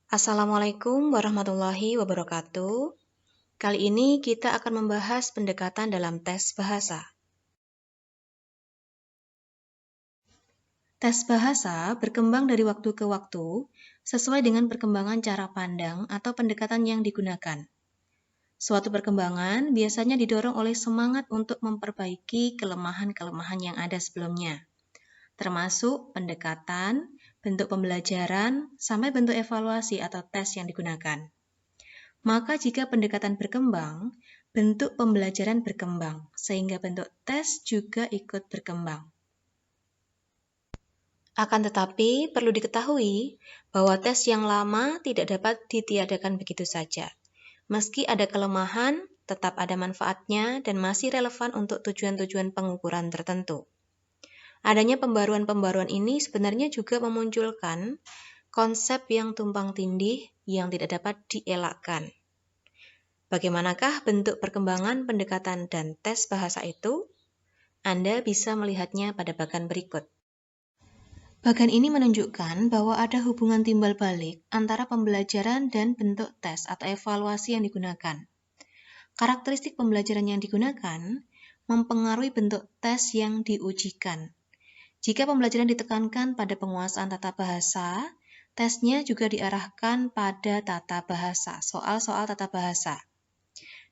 Assalamualaikum warahmatullahi wabarakatuh. Kali ini kita akan membahas pendekatan dalam tes bahasa. Tes bahasa berkembang dari waktu ke waktu sesuai dengan perkembangan cara pandang atau pendekatan yang digunakan. Suatu perkembangan biasanya didorong oleh semangat untuk memperbaiki kelemahan-kelemahan yang ada sebelumnya, termasuk pendekatan, bentuk pembelajaran, sampai bentuk evaluasi atau tes yang digunakan. Maka jika pendekatan berkembang, bentuk pembelajaran berkembang, sehingga bentuk tes juga ikut berkembang. Akan tetapi, perlu diketahui bahwa tes yang lama tidak dapat ditiadakan begitu saja. Meski ada kelemahan, tetap ada manfaatnya dan masih relevan untuk tujuan-tujuan pengukuran tertentu. Adanya pembaruan-pembaruan ini sebenarnya juga memunculkan konsep yang tumpang tindih yang tidak dapat dielakkan. Bagaimanakah bentuk perkembangan pendekatan dan tes bahasa itu? Anda bisa melihatnya pada bagan berikut. Bagan ini menunjukkan bahwa ada hubungan timbal balik antara pembelajaran dan bentuk tes atau evaluasi yang digunakan. Karakteristik pembelajaran yang digunakan mempengaruhi bentuk tes yang diujikan. Jika pembelajaran ditekankan pada penguasaan tata bahasa, tesnya juga diarahkan pada tata bahasa, soal-soal tata bahasa.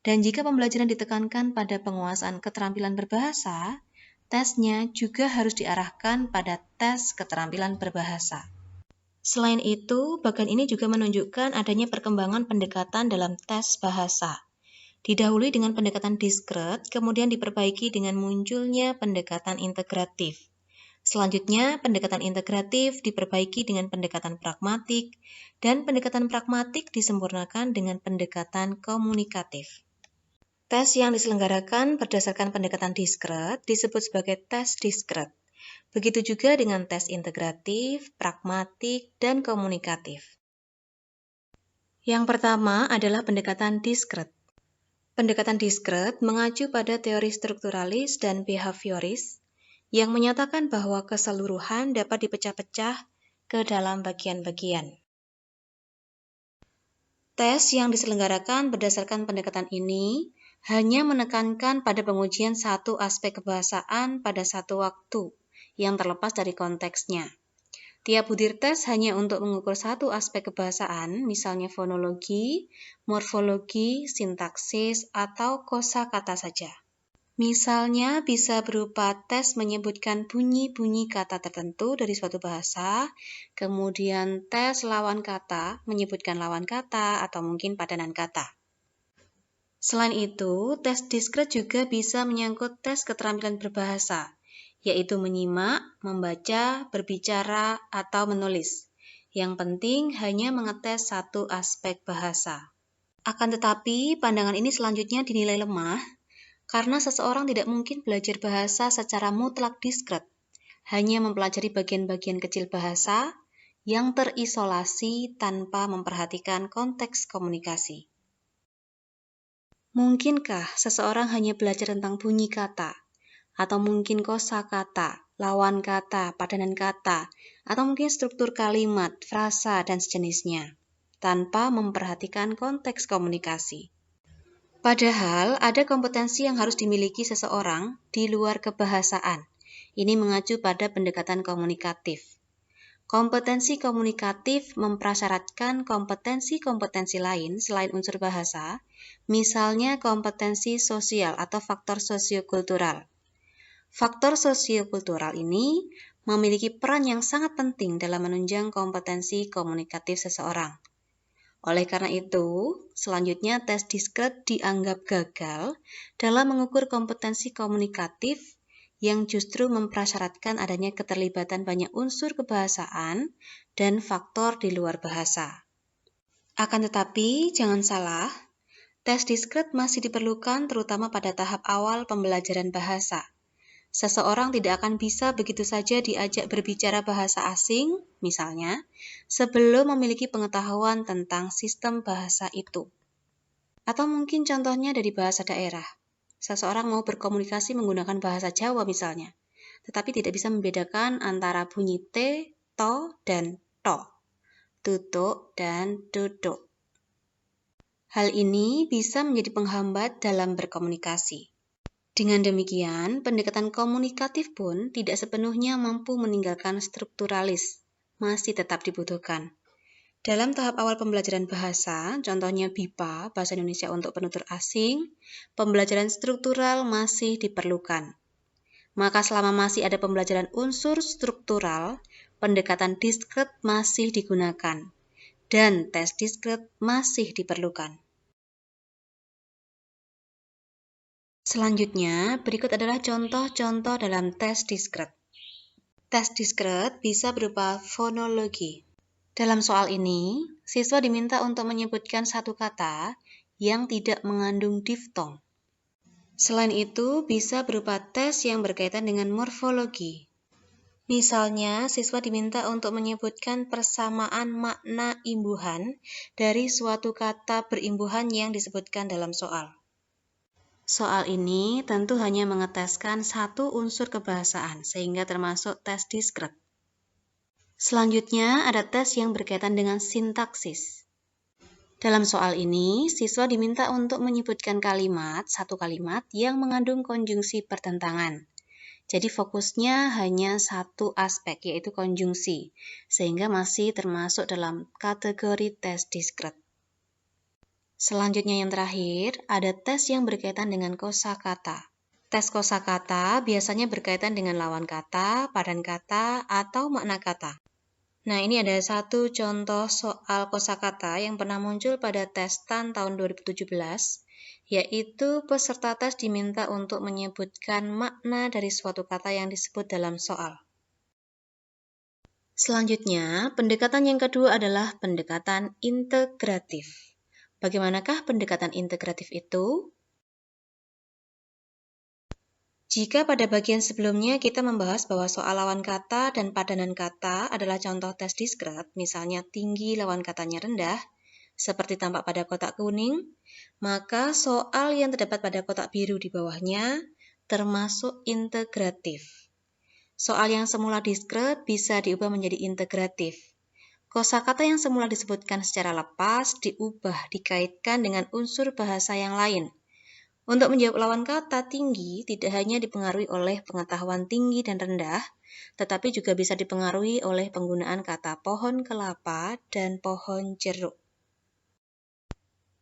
Dan jika pembelajaran ditekankan pada penguasaan keterampilan berbahasa, tesnya juga harus diarahkan pada tes keterampilan berbahasa. Selain itu, bagan ini juga menunjukkan adanya perkembangan pendekatan dalam tes bahasa. Didahului dengan pendekatan diskret, kemudian diperbaiki dengan munculnya pendekatan integratif. Selanjutnya, pendekatan integratif diperbaiki dengan pendekatan pragmatik, dan pendekatan pragmatik disempurnakan dengan pendekatan komunikatif. Tes yang diselenggarakan berdasarkan pendekatan diskret disebut sebagai tes diskret. Begitu juga dengan tes integratif, pragmatik, dan komunikatif. Yang pertama adalah pendekatan diskret. Pendekatan diskret mengacu pada teori strukturalis dan behavioris yang menyatakan bahwa keseluruhan dapat dipecah-pecah ke dalam bagian-bagian. Tes yang diselenggarakan berdasarkan pendekatan ini hanya menekankan pada pengujian satu aspek kebahasaan pada satu waktu yang terlepas dari konteksnya. Tiap butir tes hanya untuk mengukur satu aspek kebahasaan, misalnya fonologi, morfologi, sintaksis, atau kosakata saja. Misalnya bisa berupa tes menyebutkan bunyi-bunyi kata tertentu dari suatu bahasa, kemudian tes lawan kata menyebutkan lawan kata atau mungkin padanan kata. Selain itu, tes diskret juga bisa menyangkut tes keterampilan berbahasa, yaitu menyimak, membaca, berbicara, atau menulis. Yang penting hanya mengetes satu aspek bahasa. Akan tetapi, pandangan ini selanjutnya dinilai lemah karena seseorang tidak mungkin belajar bahasa secara mutlak diskret, hanya mempelajari bagian-bagian kecil bahasa yang terisolasi tanpa memperhatikan konteks komunikasi. Mungkinkah seseorang hanya belajar tentang bunyi kata, atau mungkin kosakata, lawan kata, padanan kata, atau mungkin struktur kalimat, frasa, dan sejenisnya, tanpa memperhatikan konteks komunikasi? Padahal ada kompetensi yang harus dimiliki seseorang di luar kebahasaan. Ini mengacu pada pendekatan komunikatif. Kompetensi komunikatif memprasyaratkan kompetensi-kompetensi lain selain unsur bahasa, misalnya kompetensi sosial atau faktor sosiokultural. Faktor sosiokultural ini memiliki peran yang sangat penting dalam menunjang kompetensi komunikatif seseorang. Oleh karena itu, selanjutnya tes diskret dianggap gagal dalam mengukur kompetensi komunikatif yang justru memprasyaratkan adanya keterlibatan banyak unsur kebahasaan dan faktor di luar bahasa. Akan tetapi, jangan salah, tes diskret masih diperlukan terutama pada tahap awal pembelajaran bahasa. Seseorang tidak akan bisa begitu saja diajak berbicara bahasa asing, misalnya, sebelum memiliki pengetahuan tentang sistem bahasa itu. Atau mungkin contohnya dari bahasa daerah. Seseorang mau berkomunikasi menggunakan bahasa Jawa misalnya, tetapi tidak bisa membedakan antara bunyi T, to, dan to. tutuk, dan duduk. Hal ini bisa menjadi penghambat dalam berkomunikasi. Dengan demikian, pendekatan komunikatif pun tidak sepenuhnya mampu meninggalkan strukturalis, masih tetap dibutuhkan. Dalam tahap awal pembelajaran bahasa, contohnya BIPA, Bahasa Indonesia untuk Penutur Asing, pembelajaran struktural masih diperlukan. Maka selama masih ada pembelajaran unsur struktural, pendekatan diskret masih digunakan, dan tes diskret masih diperlukan. Selanjutnya, berikut adalah contoh-contoh dalam tes diskret. Tes diskret bisa berupa fonologi. Dalam soal ini, siswa diminta untuk menyebutkan satu kata yang tidak mengandung diftong. Selain itu, bisa berupa tes yang berkaitan dengan morfologi. Misalnya, siswa diminta untuk menyebutkan persamaan makna imbuhan dari suatu kata berimbuhan yang disebutkan dalam soal. Soal ini tentu hanya mengeteskan satu unsur kebahasaan, sehingga termasuk tes diskret. Selanjutnya, ada tes yang berkaitan dengan sintaksis. Dalam soal ini, siswa diminta untuk menyebutkan satu kalimat yang mengandung konjungsi pertentangan. Jadi fokusnya hanya satu aspek, yaitu konjungsi, sehingga masih termasuk dalam kategori tes diskret. Selanjutnya yang terakhir, ada tes yang berkaitan dengan kosakata. Tes kosakata biasanya berkaitan dengan lawan kata, padan kata, atau makna kata. Nah, ini ada satu contoh soal kosakata yang pernah muncul pada tes TAN tahun 2017, yaitu peserta tes diminta untuk menyebutkan makna dari suatu kata yang disebut dalam soal. Selanjutnya, pendekatan yang kedua adalah pendekatan integratif. Bagaimanakah pendekatan integratif itu? Jika pada bagian sebelumnya kita membahas bahwa soal lawan kata dan padanan kata adalah contoh tes diskret, misalnya tinggi lawan katanya rendah, seperti tampak pada kotak kuning, maka soal yang terdapat pada kotak biru di bawahnya termasuk integratif. Soal yang semula diskret bisa diubah menjadi integratif. Kosakata yang semula disebutkan secara lepas diubah dikaitkan dengan unsur bahasa yang lain. Untuk menjawab lawan kata tinggi tidak hanya dipengaruhi oleh pengetahuan tinggi dan rendah, tetapi juga bisa dipengaruhi oleh penggunaan kata pohon kelapa dan pohon jeruk.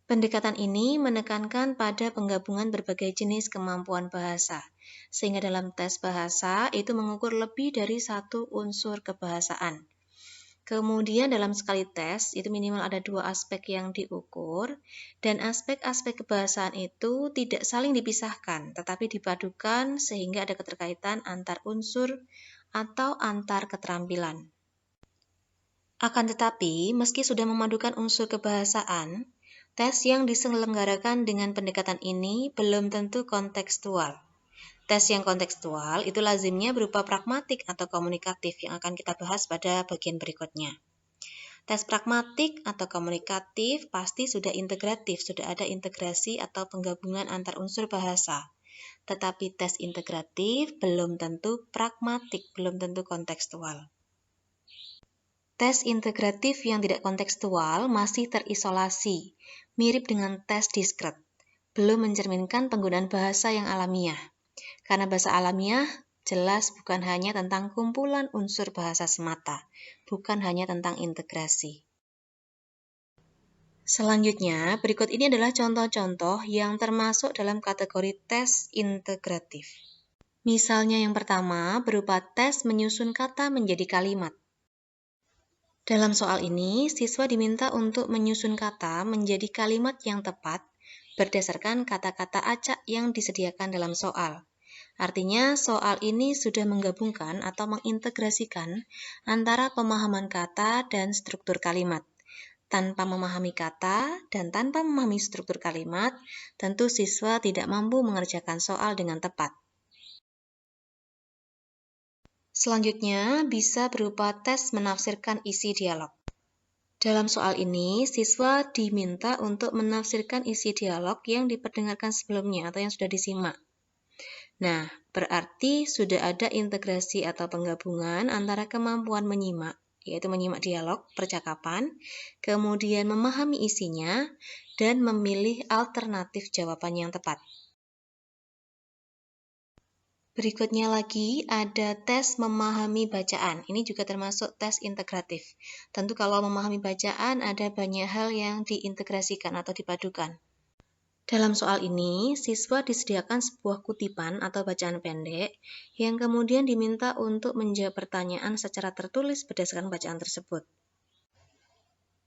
Pendekatan ini menekankan pada penggabungan berbagai jenis kemampuan bahasa, sehingga dalam tes bahasa itu mengukur lebih dari satu unsur kebahasaan. Kemudian dalam sekali tes, itu minimal ada dua aspek yang diukur, dan aspek-aspek kebahasaan itu tidak saling dipisahkan, tetapi dipadukan sehingga ada keterkaitan antar unsur atau antar keterampilan. Akan tetapi, meski sudah memadukan unsur kebahasaan, tes yang diselenggarakan dengan pendekatan ini belum tentu kontekstual. Tes yang kontekstual itu lazimnya berupa pragmatik atau komunikatif yang akan kita bahas pada bagian berikutnya. Tes pragmatik atau komunikatif pasti sudah integratif, sudah ada integrasi atau penggabungan antar unsur bahasa. Tetapi tes integratif belum tentu pragmatik, belum tentu kontekstual. Tes integratif yang tidak kontekstual masih terisolasi, mirip dengan tes diskret, belum mencerminkan penggunaan bahasa yang alamiah. Karena bahasa alamiah jelas bukan hanya tentang kumpulan unsur bahasa semata, bukan hanya tentang integrasi. Selanjutnya, berikut ini adalah contoh-contoh yang termasuk dalam kategori tes integratif. Misalnya yang pertama berupa tes menyusun kata menjadi kalimat. Dalam soal ini, siswa diminta untuk menyusun kata menjadi kalimat yang tepat berdasarkan kata-kata acak yang disediakan dalam soal. Artinya, soal ini sudah menggabungkan atau mengintegrasikan antara pemahaman kata dan struktur kalimat. Tanpa memahami kata dan tanpa memahami struktur kalimat, tentu siswa tidak mampu mengerjakan soal dengan tepat. Selanjutnya, bisa berupa tes menafsirkan isi dialog. Dalam soal ini, siswa diminta untuk menafsirkan isi dialog yang diperdengarkan sebelumnya atau yang sudah disimak. Nah, berarti sudah ada integrasi atau penggabungan antara kemampuan menyimak yaitu menyimak dialog, percakapan, kemudian memahami isinya, dan memilih alternatif jawaban yang tepat. Berikutnya lagi ada tes memahami bacaan. Ini juga termasuk tes integratif. Tentu kalau memahami bacaan ada banyak hal yang diintegrasikan atau dipadukan. Dalam soal ini, siswa disediakan sebuah kutipan atau bacaan pendek yang kemudian diminta untuk menjawab pertanyaan secara tertulis berdasarkan bacaan tersebut.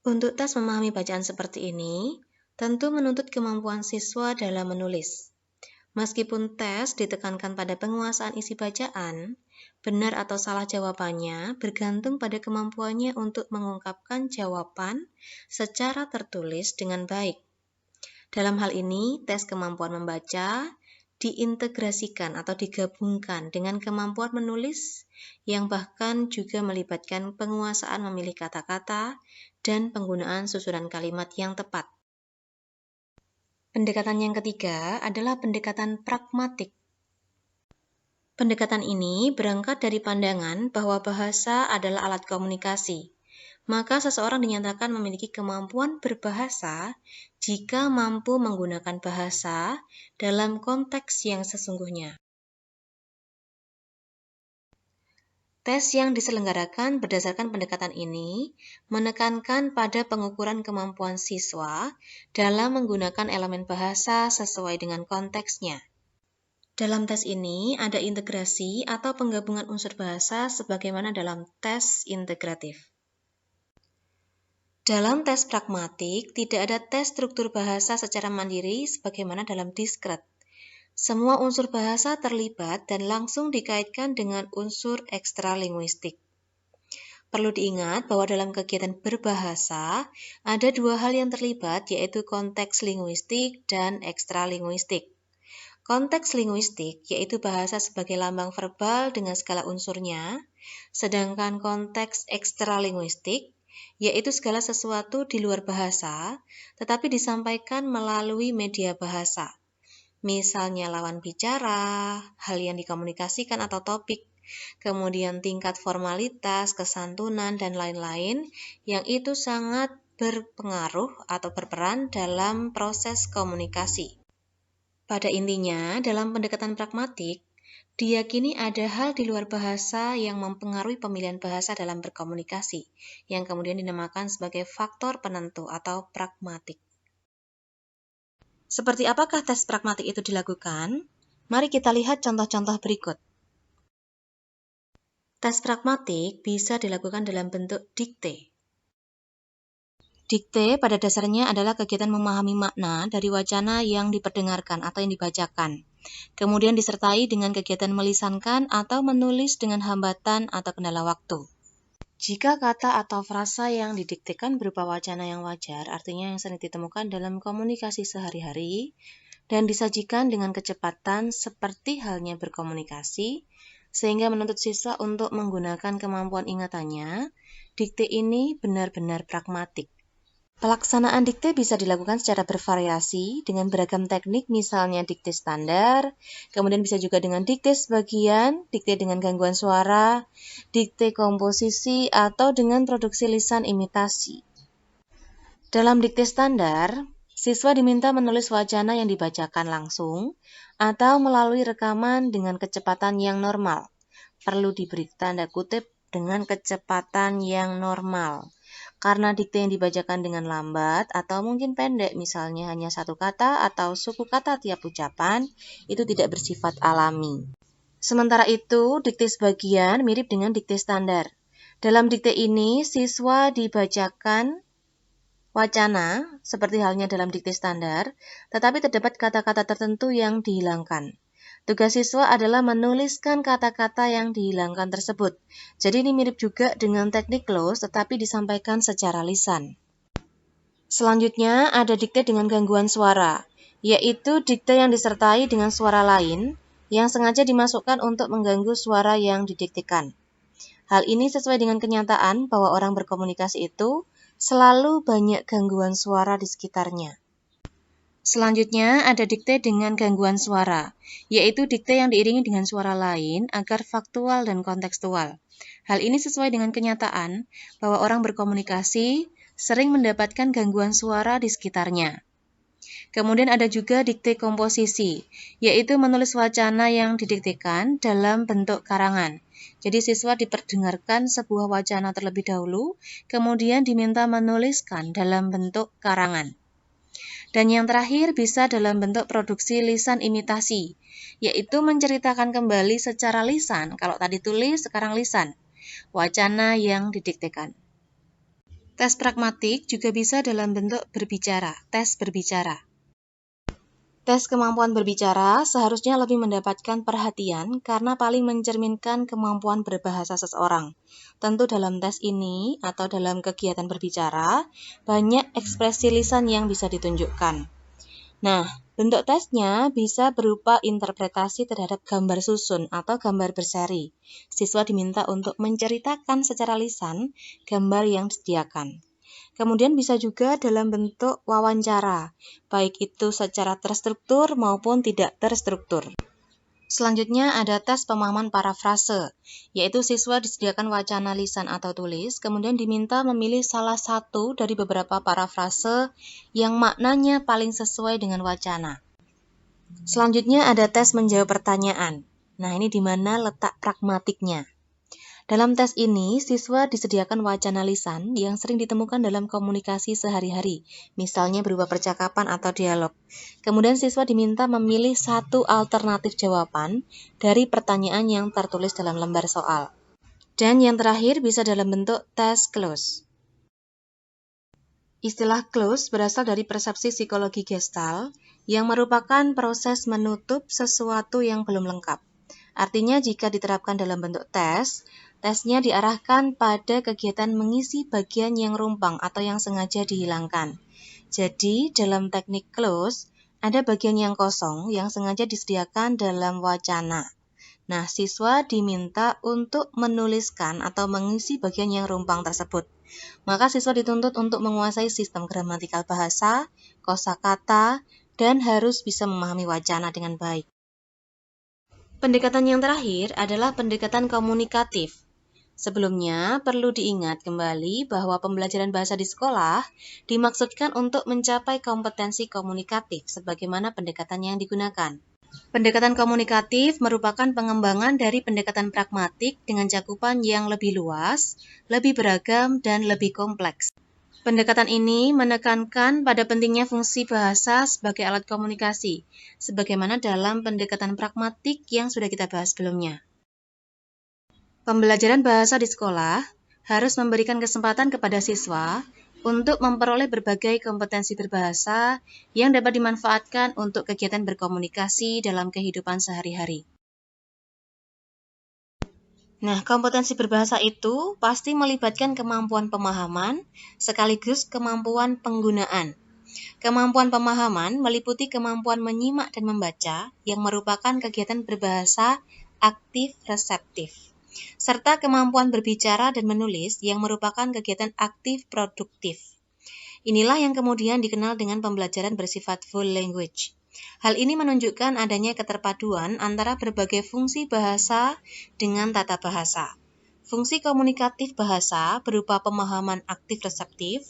Untuk tes memahami bacaan seperti ini, tentu menuntut kemampuan siswa dalam menulis. Meskipun tes ditekankan pada penguasaan isi bacaan, benar atau salah jawabannya bergantung pada kemampuannya untuk mengungkapkan jawaban secara tertulis dengan baik. Dalam hal ini, tes kemampuan membaca diintegrasikan atau digabungkan dengan kemampuan menulis yang bahkan juga melibatkan penguasaan memilih kata-kata dan penggunaan susunan kalimat yang tepat. Pendekatan yang ketiga adalah pendekatan pragmatik. Pendekatan ini berangkat dari pandangan bahwa bahasa adalah alat komunikasi. Maka seseorang dinyatakan memiliki kemampuan berbahasa jika mampu menggunakan bahasa dalam konteks yang sesungguhnya. Tes yang diselenggarakan berdasarkan pendekatan ini menekankan pada pengukuran kemampuan siswa dalam menggunakan elemen bahasa sesuai dengan konteksnya. Dalam tes ini ada integrasi atau penggabungan unsur bahasa sebagaimana dalam tes integratif. Dalam tes pragmatik, tidak ada tes struktur bahasa secara mandiri sebagaimana dalam diskret. Semua unsur bahasa terlibat dan langsung dikaitkan dengan unsur ekstralinguistik. Perlu diingat bahwa dalam kegiatan berbahasa, ada dua hal yang terlibat, yaitu konteks linguistik dan ekstralinguistik. Konteks linguistik yaitu bahasa sebagai lambang verbal dengan segala unsurnya, sedangkan konteks ekstralinguistik yaitu segala sesuatu di luar bahasa, tetapi disampaikan melalui media bahasa. Misalnya lawan bicara, hal yang dikomunikasikan atau topik, kemudian tingkat formalitas, kesantunan, dan lain-lain yang itu sangat berpengaruh atau berperan dalam proses komunikasi. Pada intinya, dalam pendekatan pragmatik, diyakini ada hal di luar bahasa yang mempengaruhi pemilihan bahasa dalam berkomunikasi, yang kemudian dinamakan sebagai faktor penentu atau pragmatik. Seperti apakah tes pragmatik itu dilakukan? Mari kita lihat contoh-contoh berikut. Tes pragmatik bisa dilakukan dalam bentuk dikte. Dikte pada dasarnya adalah kegiatan memahami makna dari wacana yang diperdengarkan atau yang dibacakan. Kemudian disertai dengan kegiatan melisankan atau menulis dengan hambatan atau kendala waktu. Jika kata atau frasa yang didiktekan berupa wacana yang wajar, artinya yang sering ditemukan dalam komunikasi sehari-hari, dan disajikan dengan kecepatan seperti halnya berkomunikasi, sehingga menuntut siswa untuk menggunakan kemampuan ingatannya, dikte ini benar-benar pragmatik. Pelaksanaan dikte bisa dilakukan secara bervariasi dengan beragam teknik, misalnya dikte standar, kemudian bisa juga dengan dikte sebagian, dikte dengan gangguan suara, dikte komposisi, atau dengan produksi lisan imitasi. Dalam dikte standar, siswa diminta menulis wacana yang dibacakan langsung atau melalui rekaman dengan kecepatan yang normal. Perlu diberi tanda kutip dengan kecepatan yang normal. Karena dikte yang dibacakan dengan lambat atau mungkin pendek, misalnya hanya satu kata atau suku kata tiap ucapan, itu tidak bersifat alami. Sementara itu, dikte sebagian mirip dengan dikte standar. Dalam dikte ini, siswa dibacakan wacana, seperti halnya dalam dikte standar, tetapi terdapat kata-kata tertentu yang dihilangkan. Tugas siswa adalah menuliskan kata-kata yang dihilangkan tersebut. Jadi ini mirip juga dengan teknik close, tetapi disampaikan secara lisan. Selanjutnya ada dikte dengan gangguan suara, yaitu dikte yang disertai dengan suara lain yang sengaja dimasukkan untuk mengganggu suara yang didiktekan. Hal ini sesuai dengan kenyataan bahwa orang berkomunikasi itu selalu banyak gangguan suara di sekitarnya. Selanjutnya ada dikte dengan gangguan suara, yaitu dikte yang diiringi dengan suara lain agar faktual dan kontekstual. Hal ini sesuai dengan kenyataan bahwa orang berkomunikasi sering mendapatkan gangguan suara di sekitarnya. Kemudian ada juga dikte komposisi, yaitu menulis wacana yang didiktekan dalam bentuk karangan. Jadi siswa diperdengarkan sebuah wacana terlebih dahulu, kemudian diminta menuliskan dalam bentuk karangan. Dan yang terakhir bisa dalam bentuk produksi lisan imitasi, yaitu menceritakan kembali secara lisan, kalau tadi tulis, sekarang lisan, wacana yang didiktekan. Tes pragmatik juga bisa dalam bentuk berbicara, tes berbicara. Tes kemampuan berbicara seharusnya lebih mendapatkan perhatian karena paling mencerminkan kemampuan berbahasa seseorang. Tentu dalam tes ini atau dalam kegiatan berbicara, banyak ekspresi lisan yang bisa ditunjukkan. Nah, bentuk tesnya bisa berupa interpretasi terhadap gambar susun atau gambar berseri. Siswa diminta untuk menceritakan secara lisan gambar yang disediakan. Kemudian bisa juga dalam bentuk wawancara, baik itu secara terstruktur maupun tidak terstruktur. Selanjutnya ada tes pemahaman parafrase, yaitu siswa disediakan wacana lisan atau tulis, kemudian diminta memilih salah satu dari beberapa parafrase yang maknanya paling sesuai dengan wacana. Selanjutnya ada tes menjawab pertanyaan. Nah, ini di mana letak pragmatiknya. Dalam tes ini, siswa disediakan wacana lisan yang sering ditemukan dalam komunikasi sehari-hari, misalnya berupa percakapan atau dialog. Kemudian siswa diminta memilih satu alternatif jawaban dari pertanyaan yang tertulis dalam lembar soal. Dan yang terakhir bisa dalam bentuk tes close. Istilah close berasal dari persepsi psikologi Gestalt yang merupakan proses menutup sesuatu yang belum lengkap. Artinya jika diterapkan dalam bentuk tes, tesnya diarahkan pada kegiatan mengisi bagian yang rumpang atau yang sengaja dihilangkan. Jadi, dalam teknik close, ada bagian yang kosong yang sengaja disediakan dalam wacana. Nah, siswa diminta untuk menuliskan atau mengisi bagian yang rumpang tersebut. Maka siswa dituntut untuk menguasai sistem gramatikal bahasa, kosakata, dan harus bisa memahami wacana dengan baik. Pendekatan yang terakhir adalah pendekatan komunikatif. Sebelumnya, perlu diingat kembali bahwa pembelajaran bahasa di sekolah dimaksudkan untuk mencapai kompetensi komunikatif sebagaimana pendekatan yang digunakan. Pendekatan komunikatif merupakan pengembangan dari pendekatan pragmatik dengan cakupan yang lebih luas, lebih beragam, dan lebih kompleks. Pendekatan ini menekankan pada pentingnya fungsi bahasa sebagai alat komunikasi, sebagaimana dalam pendekatan pragmatik yang sudah kita bahas sebelumnya. Pembelajaran bahasa di sekolah harus memberikan kesempatan kepada siswa untuk memperoleh berbagai kompetensi berbahasa yang dapat dimanfaatkan untuk kegiatan berkomunikasi dalam kehidupan sehari-hari. Nah, kompetensi berbahasa itu pasti melibatkan kemampuan pemahaman sekaligus kemampuan penggunaan. Kemampuan pemahaman meliputi kemampuan menyimak dan membaca yang merupakan kegiatan berbahasa aktif-reseptif, serta kemampuan berbicara dan menulis yang merupakan kegiatan aktif-produktif. Inilah yang kemudian dikenal dengan pembelajaran bersifat full language. Hal ini menunjukkan adanya keterpaduan antara berbagai fungsi bahasa dengan tata bahasa. Fungsi komunikatif bahasa berupa pemahaman aktif-reseptif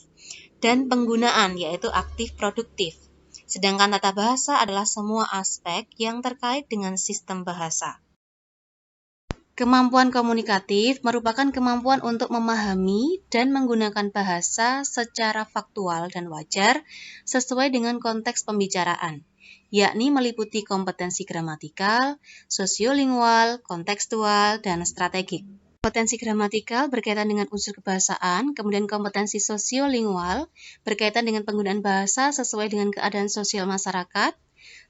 dan penggunaan yaitu aktif-produktif. Sedangkan tata bahasa adalah semua aspek yang terkait dengan sistem bahasa. Kemampuan komunikatif merupakan kemampuan untuk memahami dan menggunakan bahasa secara faktual dan wajar sesuai dengan konteks pembicaraan, yakni meliputi kompetensi gramatikal, sosiolingual, kontekstual, dan strategik. Kompetensi gramatikal berkaitan dengan unsur kebahasaan, kemudian kompetensi sosiolingual berkaitan dengan penggunaan bahasa sesuai dengan keadaan sosial masyarakat.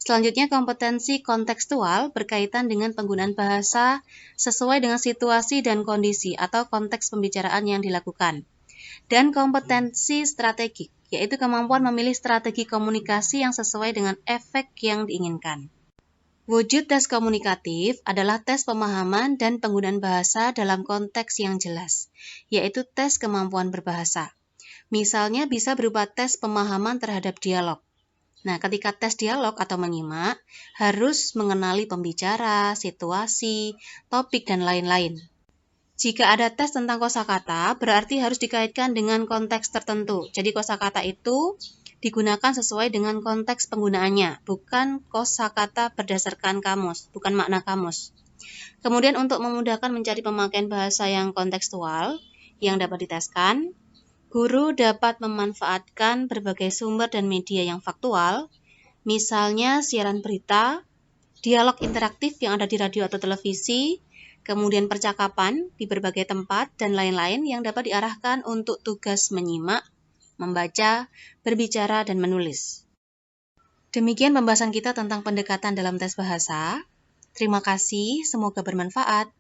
Selanjutnya, kompetensi kontekstual berkaitan dengan penggunaan bahasa sesuai dengan situasi dan kondisi atau konteks pembicaraan yang dilakukan. Dan kompetensi strategik, yaitu kemampuan memilih strategi komunikasi yang sesuai dengan efek yang diinginkan. Wujud tes komunikatif adalah tes pemahaman dan penggunaan bahasa dalam konteks yang jelas, yaitu tes kemampuan berbahasa. Misalnya bisa berupa tes pemahaman terhadap dialog. Nah, ketika tes dialog atau menyimak, harus mengenali pembicara, situasi, topik, dan lain-lain. Jika ada tes tentang kosakata, berarti harus dikaitkan dengan konteks tertentu. Jadi kosakata itu digunakan sesuai dengan konteks penggunaannya, bukan kosakata berdasarkan kamus, bukan makna kamus. Kemudian untuk memudahkan mencari pemakaian bahasa yang kontekstual yang dapat diteskan, guru dapat memanfaatkan berbagai sumber dan media yang faktual, misalnya siaran berita, dialog interaktif yang ada di radio atau televisi, kemudian percakapan di berbagai tempat, dan lain-lain yang dapat diarahkan untuk tugas menyimak, membaca, berbicara, dan menulis. Demikian pembahasan kita tentang pendekatan dalam tes bahasa. Terima kasih, semoga bermanfaat.